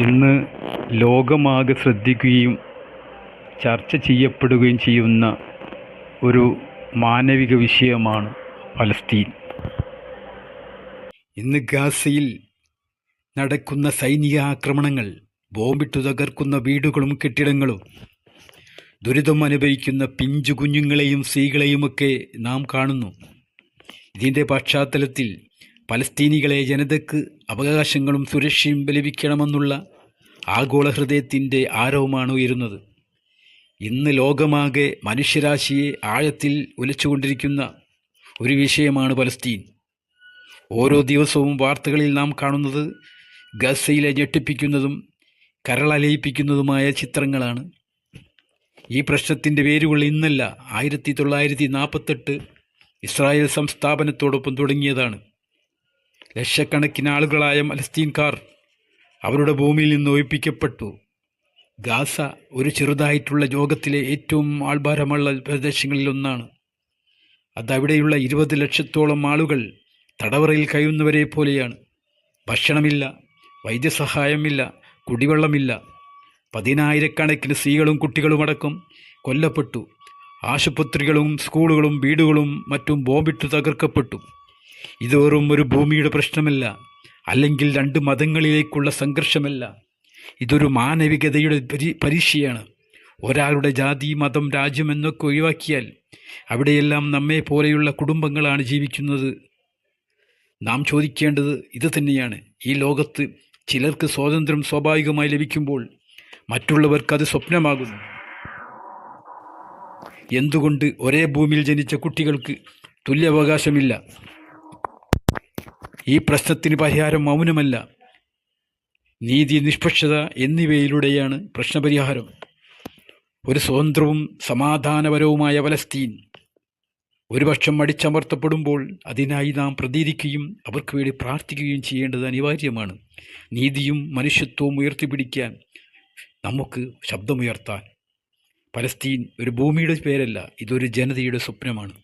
ഇന്ന് ലോകമാകെ ശ്രദ്ധിക്കുകയും ചർച്ച ചെയ്യപ്പെടുകയും ചെയ്യുന്ന ഒരു മാനവിക വിഷയമാണ് പലസ്തീൻ. ഇന്ന് ഗാസയിൽ നടക്കുന്ന സൈനിക ആക്രമണങ്ങൾ, ബോംബിട്ടു തകർക്കുന്ന വീടുകളും കെട്ടിടങ്ങളും, ദുരിതം അനുഭവിക്കുന്ന പിഞ്ചു കുഞ്ഞുങ്ങളെയും സ്ത്രീകളെയുമൊക്കെ നാം കാണുന്നു. ഇതിൻ്റെ പശ്ചാത്തലത്തിൽ പലസ്തീനികളെ ജനതയ്ക്ക് അവകാശങ്ങളും സുരക്ഷയും ലഭിക്കണമെന്നുള്ള ആഗോള ഹൃദയത്തിൻ്റെ ആരവമാണ് ഉയരുന്നത്. ഇന്ന് ലോകമാകെ മനുഷ്യരാശിയെ ആഴത്തിൽ ഉലച്ചുകൊണ്ടിരിക്കുന്ന ഒരു വിഷയമാണ് പലസ്തീൻ. ഓരോ ദിവസവും വാർത്തകളിൽ നാം കാണുന്നത് ഗസയിലെ ഞെട്ടിപ്പിക്കുന്നതും കരളലിയിപ്പിക്കുന്നതുമായ ചിത്രങ്ങളാണ്. ഈ പ്രശ്നത്തിൻ്റെ വേരുകൾ ഇന്നല്ല, 1948 ഇസ്രായേൽ സംസ്ഥാപനത്തോടൊപ്പം തുടങ്ങിയതാണ്. ലക്ഷക്കണക്കിന് ആളുകളായ പലസ്തീൻകാർ അവരുടെ ഭൂമിയിൽ നിന്ന് ഒഴിപ്പിക്കപ്പെട്ടു. ഗാസ ഒരു ചെറുതായിട്ടുള്ള ലോകത്തിലെ ഏറ്റവും ആൾഭാരമുള്ള പ്രദേശങ്ങളിലൊന്നാണ്. അതവിടെയുള്ള 20 ലക്ഷത്തോളം ആളുകൾ തടവറയിൽ കഴിയുന്നവരെ പോലെയാണ്. ഭക്ഷണമില്ല, വൈദ്യസഹായമില്ല, കുടിവെള്ളമില്ല. 10,000-കണക്കിന് സ്ത്രീകളും കുട്ടികളുമടക്കം കൊല്ലപ്പെട്ടു. ആശുപത്രികളും സ്കൂളുകളും വീടുകളും മറ്റും ബോംബിട്ടു തകർക്കപ്പെട്ടു. ഇത് വെറും ഒരു ഭൂമിയുടെ പ്രശ്നമല്ല, അല്ലെങ്കിൽ 2 മതങ്ങളിലേക്കുള്ള സംഘർഷമല്ല. ഇതൊരു മാനവികതയുടെ പരീക്ഷയാണ്. ഒരാളുടെ ജാതി, മതം, രാജ്യം എന്നൊക്കെ ഒഴിവാക്കിയാൽ അവിടെയെല്ലാം നമ്മെ പോലെയുള്ള കുടുംബങ്ങളാണ് ജീവിക്കുന്നത്. നാം ചോദിക്കേണ്ടത് ഇത് തന്നെയാണ്. ഈ ലോകത്ത് ചിലർക്ക് സ്വാതന്ത്ര്യം സ്വാഭാവികമായി ലഭിക്കുമ്പോൾ മറ്റുള്ളവർക്കത് സ്വപ്നമാകുന്നു. എന്തുകൊണ്ട് ഒരേ ഭൂമിയിൽ ജനിച്ച കുട്ടികൾക്ക് തുല്യാവകാശമില്ല? ഈ പ്രശ്നത്തിന് പരിഹാരം മൗനമല്ല, നീതി, നിഷ്പക്ഷത എന്നിവയിലൂടെയാണ് പ്രശ്നപരിഹാരം. ഒരു സ്വതന്ത്രവും സമാധാനപരവുമായ പലസ്തീൻ ഒരുപക്ഷം അടിച്ചമർത്തപ്പെടുമ്പോൾ അതിനായി നാം പ്രതികരിക്കുകയും അവർക്ക് വേണ്ടി പ്രാർത്ഥിക്കുകയും ചെയ്യേണ്ടത് അനിവാര്യമാണ്. നീതിയും മനുഷ്യത്വവും ഉയർത്തിപ്പിടിക്കാൻ നമുക്ക് ശബ്ദമുയർത്താൻ. പലസ്തീൻ ഒരു ഭൂമിയുടെ പേരല്ല, ഇതൊരു ജനതയുടെ സ്വപ്നമാണ്.